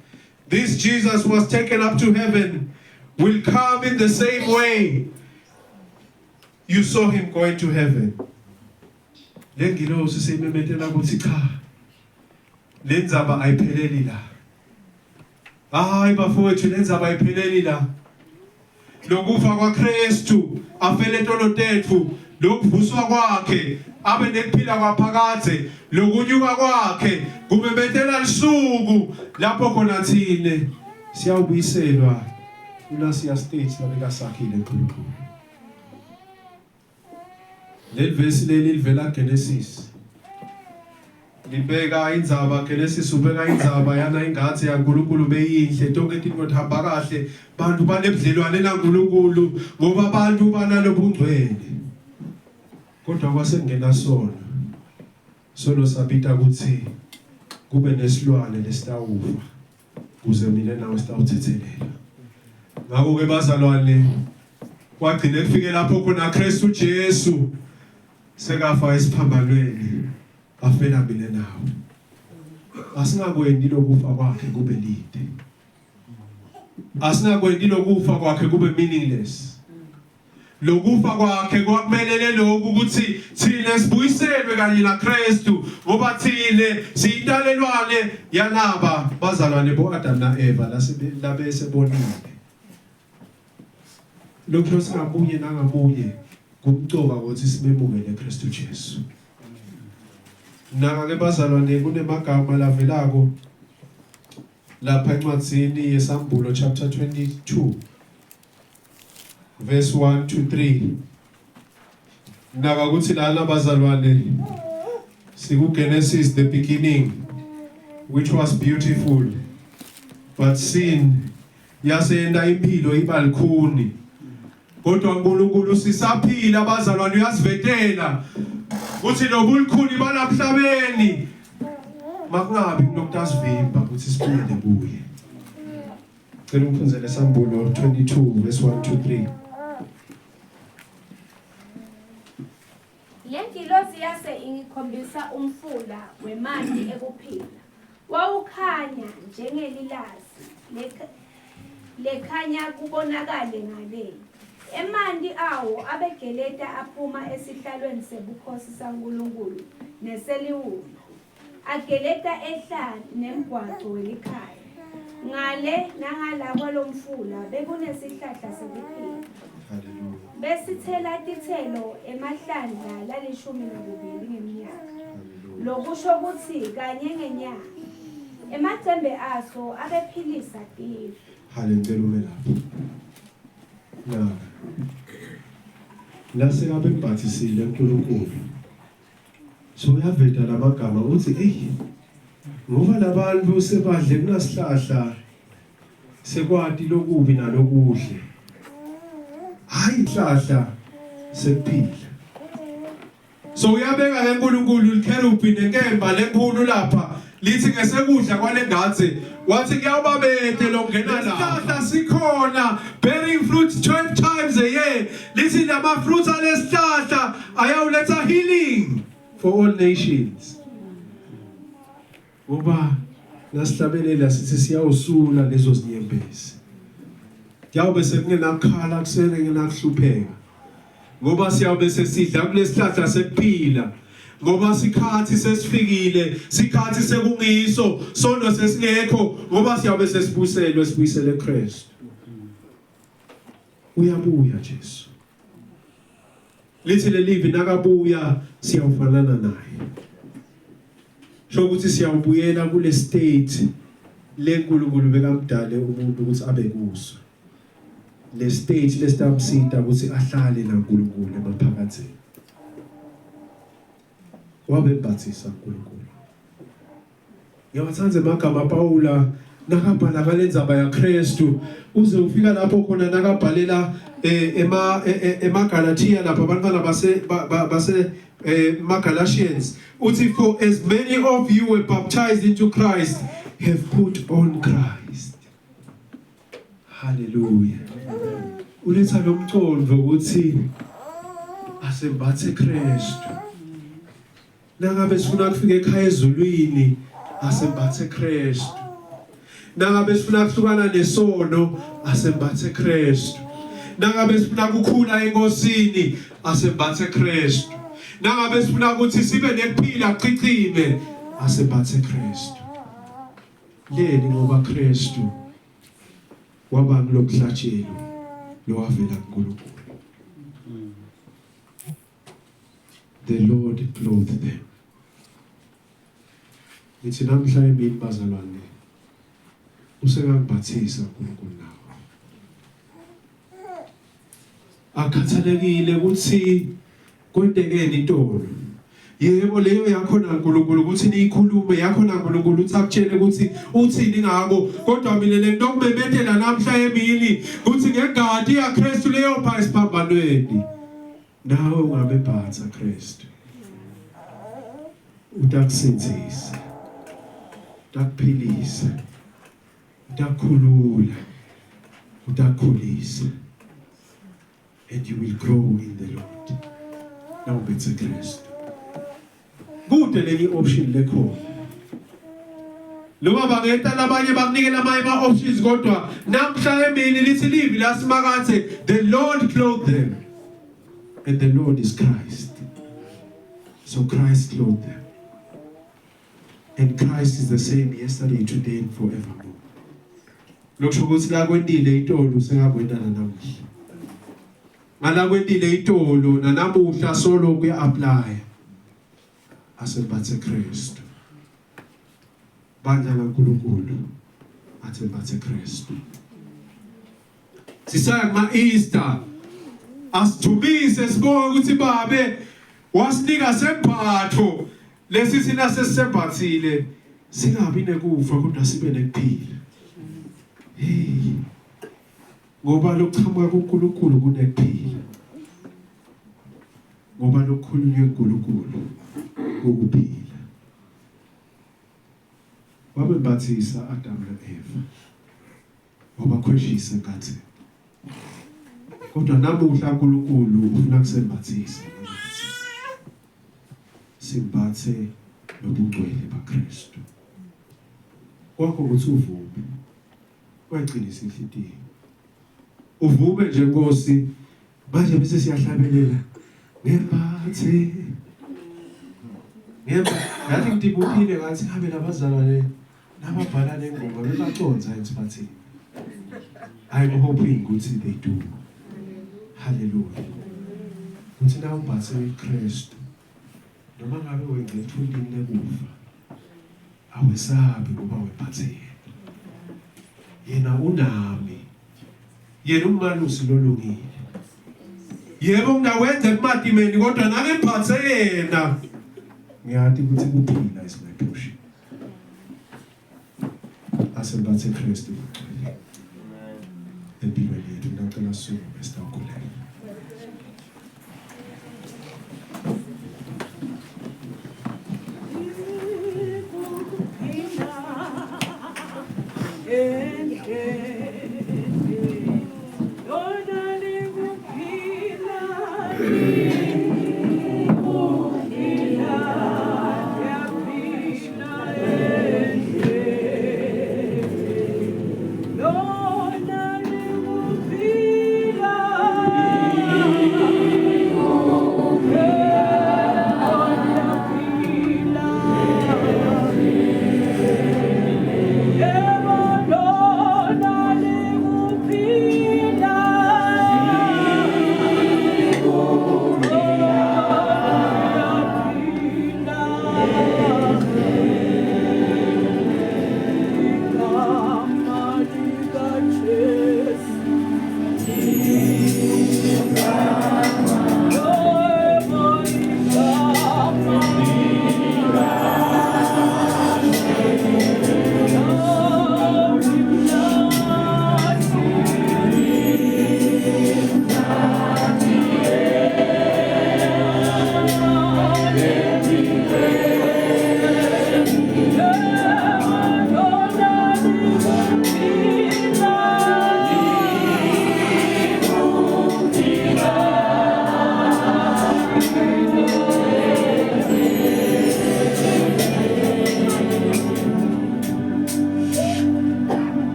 This Jesus was taken up to heaven will come in the same way you saw him going to heaven. lengilosi seyimemetela ukuthi cha lenzaba ayipheleli la. Hayi bafowethu lenzaba ayipheleli la. Lokufa kwaKristu afele entolotethu, lokuvuswa kwakhe abe nekuphila kwaphakade, lokunyuka kwakhe kumemethela lisuku lapho khona thine siyawubuyiselwa uNasiya State labeka sakhile enkulunkulu. Leli verse leli livela Genesis. Libeka indzaba Genesis, ubeka indzaba yana ingathi yaNkulunkulu beyinhle, tonke into ihamba kahle, bantu banebudlelwane naNkulunkulu ngoba abantu banalobungcwele. Kodwa kwasengena sono. Sono sabita ukuthi kube nesilwane lesitawufa kuze mina nawe sitawuthethelela. Ngakho ke bazalwane kwagcina kufike lapho khona Kristu Jesu sekafa esiphambanweni afela mina nawe. Asingakwendi lokufa kwakhe kube lide. Asingakwendi lokufa kwakhe kube meaningless. Lokufa kwakhe kwakumelele lokhu ukuthi thina sibuyiselwe kanye naKristu ngoba thine siyintalelwane yanaba bazalwane boAdam naEva labe sebonile. Lokho singamunye nangamunye kumcoka ukuthi simemukele Kristu Jesu. Naka ke bazalwane kunemagama lavelako lapha encwadzini yeSambulo chapter 22 verse 1 to 3. Naka kuthi lana bazalwane siku Genesis, the beginning, which was beautiful, but sin yasenda impilo ibalukhuni. Kodwa uNkulunkulu sisaphila bazalwane uyasivetela uthi nobulukhuni banamhlabeni makungabi nokutazivimba ukuthi siphile kuye. Cela umphunzele Sambulo 22 verse 1 to 3. Lengilosi yase ingikhombisa umfula wemanti ekuphila. Wawukhanya njengelilazi lekhanya kubonakale ngale. Emanti awo abegeleta aphuma esihlalweni sebukhosi saNkulunkulu neseliwulu. Ageleta ehlane nemgwaco welikhaya. Ngale nangala kwalomfula bekunesihlahla sokuphila. Hallelujah. Besithela tithelo emahlandla la12 ngeminyaka. Lokusho ukuthi kanye ngenyanga. Emacembe aso abephilisa tifu. Hallelujah lapho. Na. Lase ngabe ngibhathisile uNkulunkulu. So uyaveta lamagama uthi ngoba labantu sebadle kunasihlahla sekwati lokubi nalokuhle. Hayi ihlahla sekuphila. So uyabeka leNkulunkulu iKherubhi nenkemba lenkulu lapha lithi ngesekudla kwalengaze wathi kuyawubabete longena la. Isihlahla sikhona bearing fruit 12 times a year. Lithi lama fruits alesihlahla ayawuletha healing for all nations. Ngoba nasihlabelela sithi siyawusula lezo zinyembezi. Kuyawube sekungenakhala kusele ngenakuhlupheka. Ngoba siyawube sesidla kulesihlahla sekuphila. Ngoba sikhathi sesifikile, sikhathi sekungiso, sono sesingekho ngoba siyabe sesibuyisele Kristu. Uyabuya Jesu. Lithi lelivi nakabuya siyawufanana naye. Sho ukuthi siyawubuyela kule state leNkulunkulu bekamdale umuntu ukuthi abe kuso. Le state lesitamsita ukuthi ahlale naNkulunkulu emaphakathi. Wabebhathisa uNkulunkulu. Ngiyawathanza amagama Paula nakabhala ngalenzaba yaKristu uze ufika lapho khona nakabhalela emaGalatia lapha abantwana base Galatians uthi for as many of you were baptized into Christ have put on Christ. Hallelujah. Uletha lomcondo ukuthi asembathe Kristu. Nangabe sifuna kufika ekhaya ezulwini asembathe Kristu. Nangabe sifuna kuhlukana nesono asembathe Kristu. Nangabe sifuna ukukhula enkosini asembathe Kristu. nangabe sifuna ukuthi sibe nekuphila qiqime asembathe Kristu. Leli ngoba Kristu waba ngilomhlatshelo lowavela kuNkulunkulu. The Lord clothed them. Ngithi namhla emini bazalwane usekangibhathisa uNkulunkulu nawo. Akhathalekile ukuthi kwendekeni intolo. Yebo leyo yakho naNkulunkulu ukuthi niyikhulume yakho naNkulunkulu uthi akutshele ukuthi uthini ngako kodwa mina lento okumemethela namhla emini ukuthi ngegadi yaKristu leyo pha esiphambanweni nawe ungabe bhatha Kristu utakusenzisa utakuphilisa utakhulula utakhulisa and you will grow in the Lord. Now bethe Kristu kude lenye option lekhona Noma bangeta labanye bakunikela ama options kodwa namhla emini lithi live la simakathe the Lord clothed them and the Lord is Christ. So Christ clothed them. And Christ is the same yesterday, today and forevermore. Lokusho ukuthi la kwendile itolo sengakwendana namuhla. Ngala kwendile itolo nanamuhla solo kuya apply. Asembathe Kristu. Bandla kaNkulunkulu asembathe Kristu. Sisaya kuma Easter asithumise sibonge ukuthi babe wasinika semphatho lesi sina sesembathile singabi nekufa kodwa sibe nekuphila. Hey, ngoba lokuchamuka kuNkulunkulu kunekuphila. Ngoba lokukhulunywa kuNkulunkulu ukuphila. Wabembathisa Adam na-Eva. Wabakhweshisa kathi. Kodwa namuhla uNkulunkulu ufuna kusembathisa. Simbathe nobungcwele baKristu. Kwakho ukuthi uvume. Waqinisa inhliziyo. Uvume nje Nkosi, manje bese siyahlabelela. Ngembathe. Yathi ngidibuphile ngathi ngabe labazalwane nababhala lengoma bebaconza emsibathini. I'm hoping ukuthi they do. Hallelujah. Uthi na umbathe uKristu. Noma ngabe wengethulini lekufa. Awesabi ngoba wephathe. Yena unami. Yena umalusi lolungile. Yebo ngiyawenza kumadimeni kodwa nake mphathe yena. Ngiyathi ukuthi kuphila isimaphusha. Asembathe Kristu. Empilweni yethu ngicela suku esitawukhuleka.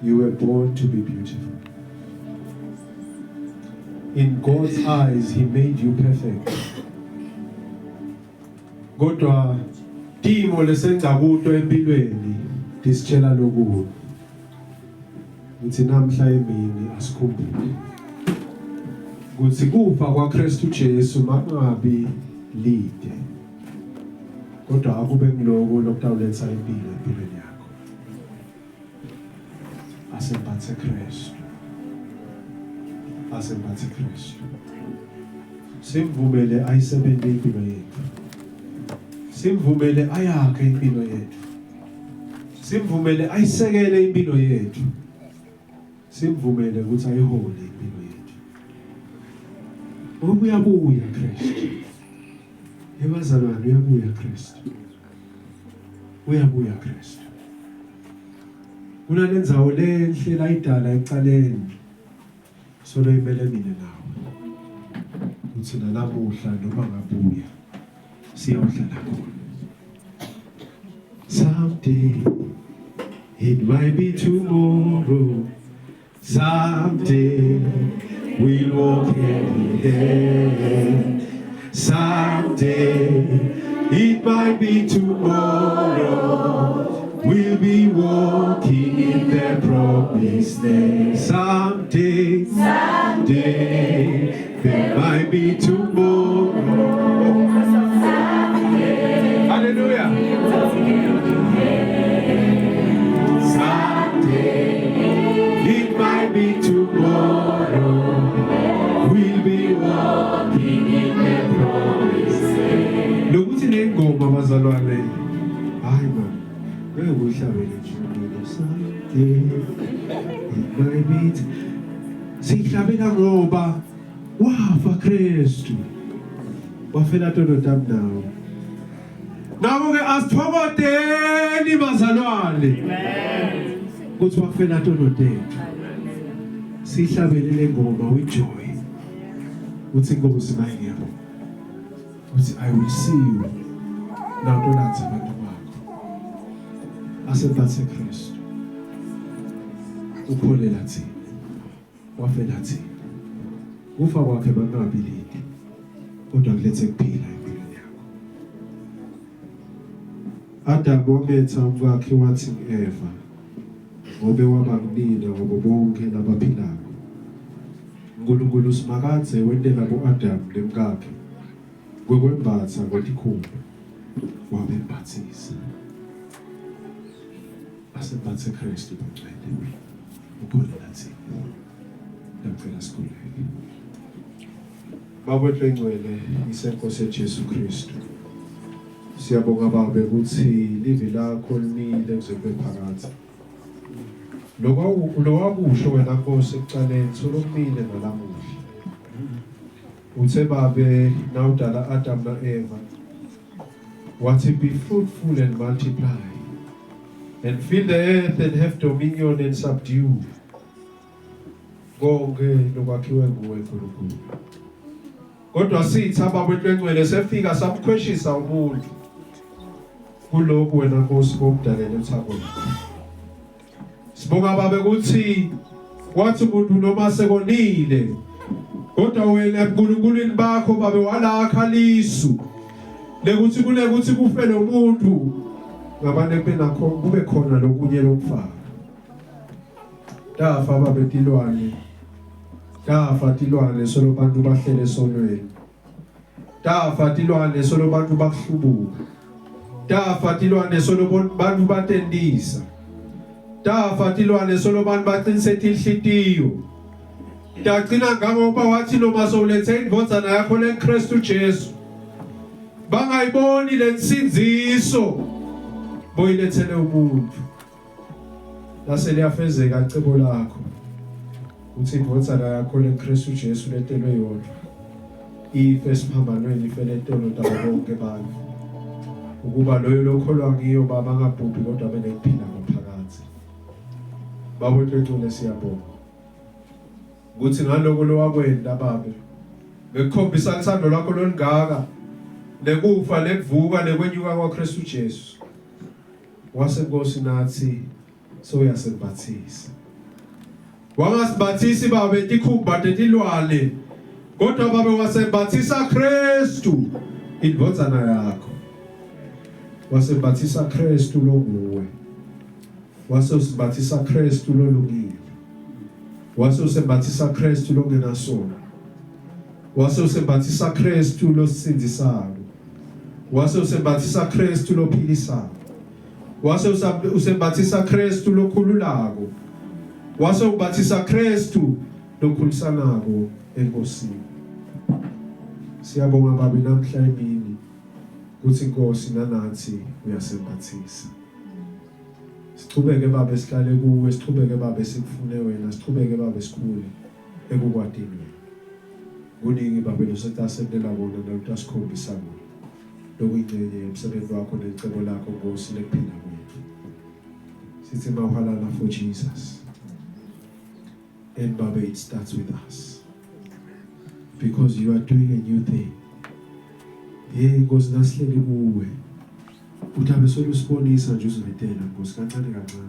You were born to be beautiful. In God's eyes, He made you perfect. Kodwa timo lesenza kuto empilweni tisitshela lokhu. Uthi namhla emini asikhumbule. Kuthi kufa kwaKristu Jesu mangabi lide. Kodwa akube ngiloko lokutawuletha impilo empilweni yakho. Asembathe Kristu. Asembathe Kristu. Simvumele ayisebenze impilo yethu. Simvumele ayakhe impilo yethu. Simvumele ayisekele impilo yethu. Simvumele ukuthi ayihole impilo yethu. Uyabuya Kristu. Yebazalwane uyabuya Kristu. Uyabuya Kristu. Kunalendzawo lenhle la idala ecaleni. Solo imele mina nawe. Uthi nalamuhla noma ngabuya siyawudlala khona. Someday it might be tomorrow. Someday we'll walk hand in hand. Someday it might be tomorrow. We'll be walking in the promised land. Someday, someday there might be tomorrow. Hallelujah. Someday it might be tomorrow. We'll be walking in the promised land. Lokuthi nengoma bazalwane. Hayi man. Sihlabela ngoba wafa Kristu wafela tonodam nawo. Ngakho-ke asithokodeni bazalwane ukuthi wafela tonodethu. Sihlabelele ngoma with joy. Uthi inkosi mayingekho. Uthi I will see you now tonanza abantu. Asembathe Kristu. Upholela thina. Wafela thina. Kufa kwakhe bangabi lide. Kodwa kulethe kuphila empilweni yakho. Adamu wametha umkakhe wathi Eva. Ngobe waba kunina ngoba bonke labaphilayo. uNkulunkulu simakadze wentela ku-Adamu nemkakhe. Kwekwembatha kwetikhumba. Wabembathisa. Asembathe Kristu bangcwele. Ukholela thina. Ngicela sikhuleke. Baba ngcwele isenkosi yeJesu Kristu. Siyabonga Baba ukuthi livi lakho limile kuzobe phakathi. Lokwakusho wena Nkosi ekucaleni solomile nalamuhla. Uthe Baba na udala Adam na Eva. Wathi be fruitful and multiply. And fill the earth and have dominion and subdue. Konke lokwakhiwe nguwe Nkulunkulu. Kodwa sithi ababethu engcwele sefika samkhweshisa umuntu. Kuloko wena Nkosi bomdalela uthabo lwakho. Sibonga Baba ukuthi wathi umuntu noma sekonile. Kodwa wena eNkulunkulwini bakho Baba walakha lisu. Lekuthi kunekuthi kufe lo muntu. Ngabane benakho kube khona lokunye lokufaka. Dafa Baba tilwane. Dafa tilwane solo bantu bahlele sonweni. Dafa tilwane solo bantu bakuhlubuka. Dafa tilwane solo bantu batendisa. Dafa tilwane solo bantu baqinisethe inhlitiyo. Dagcina ngoba wathi noma sowulethe indvodzana yakho leKristu Jesu. Bangayiboni lensinziso. Boyilethele umuntu. Lase liyafezeka icebo lakho. Uthi indvodzana yakho leKristu Jesu letelwe yona. Ife esiphambanweni ife letelo dabo bonke abantu. Ukuba loyo lokholwa ngiyo Baba ngabhubhi kodwa benekuphila ngaphakathi. Baba wethu siyabonga. Ukuthi ngaloko lowakwenda Baba. Ngekukhombisa uthando lwakho lolungaka. Nekufa nekuvuka nekwenyuka kwaKristu Jesu. Wasenkosi nathi soyasembathisa. Wangasibathisi Baba etikhumba tetilwane kodwa babe wasembathisa Kristu indvodzana yakho, wasembathisa Kristu lo nguwe, wasembathisa Kristu lo lungile, wasembathisa Kristu lo ngenasono, wasembathisa Kristu lo sindisayo, wasembathisa Kristu lo philisayo, wasembathisa Kristu lo khululako, wasembathisa Kristu lo khulusanako enkosini. Siyabonga babe namhla emini ukuthi Nkosi nanathi uyasembathisa. Sichubeke babe sihlale kuwe, sichubeke babe sikufune wena, sichubeke babe sikhule ekukwadini. Kuningi babe losetasendela bona nalutasikhombisa bona. Lokuyingcenye emsebenzi wakho necebo lakho Nkosi lekuphila kwethu. Sithi mawuhalala for Jesus. And Baba, it starts with us. Because you are doing a new thing. Hey, Nkosi nasihleli kuwe. Uthabe solusibonisa nje uzibetela Nkosi kancane kancane.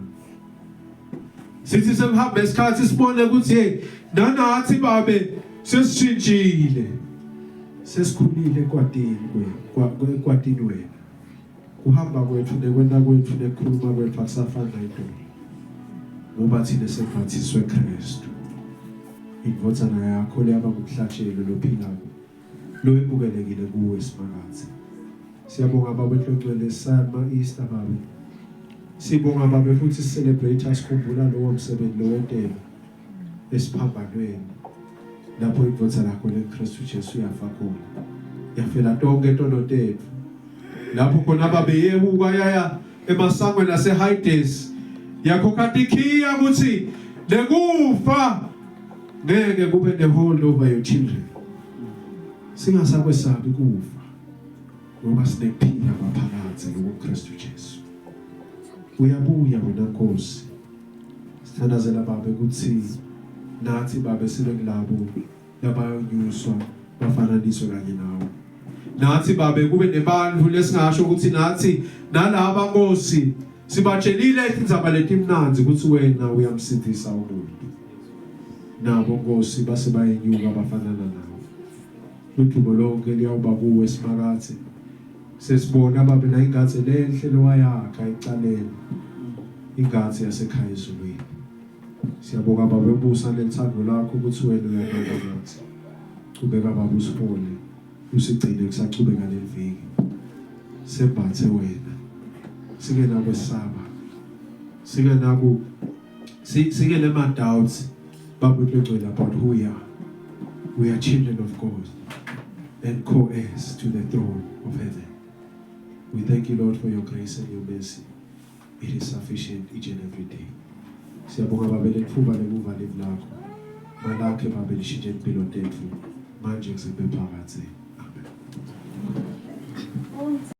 Sithi sekuhamba isikhathi sibone ukuthi hey, nanathi babe sesishintshile. Sesikhulile ekwadini wena. Kuhamba kwethu nekwenda kwethu nekhuluma kwethu akusafani nayintoni. Ngoba thina sebaphathiswe Kristu. Indvodzana yakho leyaba ngumhlatshelo lophilayo. Lo ebukelekile kuwe simakazi. Siyabonga babe hlongcwele sama Easter babe. Sibonga babe futhi celebrate sikhumbula lo msebenzi lo wentela esiphambanweni. Lapho indvodzana yakho leKristu Jesu yafa khona. Yafela tonke intono tethu. Lapho khona babe yebuka yaya emasangweni naseHades. Yakho katikhiya ukuthi lekufa ngeke kube the hold over your children. Singasakwesabi kufa ngoba sinephila ngaphakathi ngoKristu Jesu. Uyabuya wena Nkosi. Sithandazela babe ukuthi nathi babe sibe kulabo labayonyuswa bafananiswe kanye nawe. Nathi babe kube nebandlu lesingasho ukuthi nathi nalaba Nkosi sibatshelile indzaba letimnanzi ukuthi wena uyamsindisa umuntu. Nabo Nkosi base bayenyuka bafanana nawe. Uthubo lonke liyawuba kuwe simakathi. Sesibona babe la ingathi lenhle lowayakha ecaleni. Ingathi yasekhaya ezulwini. Siyabonga babe ubusa lethando lakho ukuthi wena uyaqonda nathi. Qhubeka baba usipole. Usigcine kusachubeka leliviki. Sembathe wena. Singenabo saba. Singenabo singenama doubts. But we don't know about who we are. We are children of God and co-heirs to the throne of heaven. We thank you, Lord, for your grace and your mercy. It is sufficient each and every day. Siyabonga babe lethuba lemuva livlakho. Malakhe babe lishintshe impilo tethu. Manje ngisebephakathi. Amen.